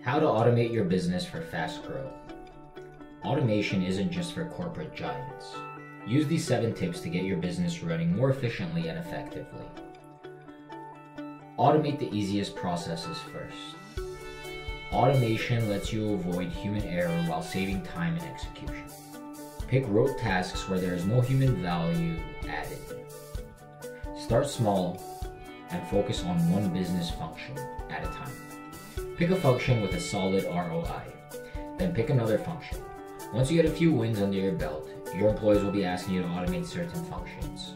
How to automate your business for fast growth. Automation isn't just for corporate giants. Use these 7 tips to get your business running more efficiently and effectively. Automate the easiest processes first. Automation lets you avoid human error while saving time and execution. Pick rote tasks where there is no human value added. Start small and focus on one business function at a time. Pick a function with a solid ROI, then pick another function. Once you get a few wins under your belt, your employees will be asking you to automate certain functions.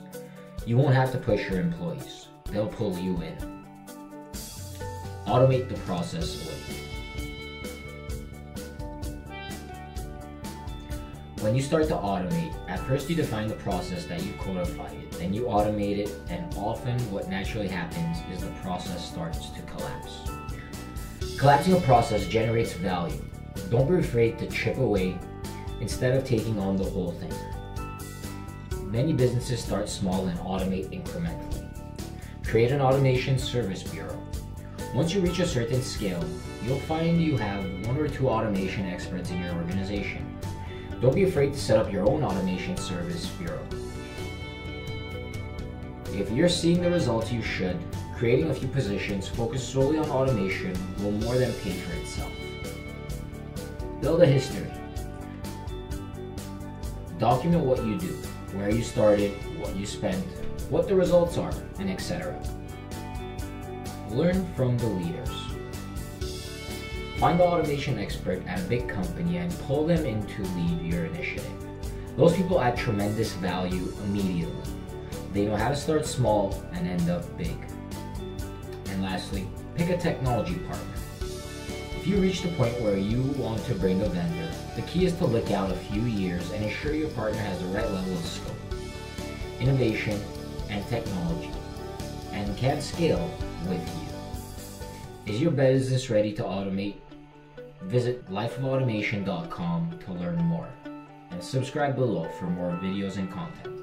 You won't have to push your employees, they'll pull you in. Automate the process away. When you start to automate, at first you define the process that you codified it, then you automate it, and often what naturally happens is the process starts to collapse. Collapsing a process generates value. Don't be afraid to chip away instead of taking on the whole thing. Many businesses start small and automate incrementally. Create an automation service bureau. Once you reach a certain scale, you'll find you have 1 or 2 automation experts in your organization. Don't be afraid to set up your own automation service bureau. If you're seeing the results you should, creating a few positions focused solely on automation will more than pay for itself. Build a history. Document what you do, where you started, what you spent, what the results are, and etc. Learn from the leaders. Find the automation expert at a big company and pull them in to lead your initiative. Those people add tremendous value immediately. They know how to start small and end up big. And lastly, pick a technology partner. If you reach the point where you want to bring a vendor, the key is to look out a few years and ensure your partner has the right level of scope, innovation, and technology, and can scale with you. Is your business ready to automate? Visit lifeofautomation.com to learn more, and subscribe below for more videos and content.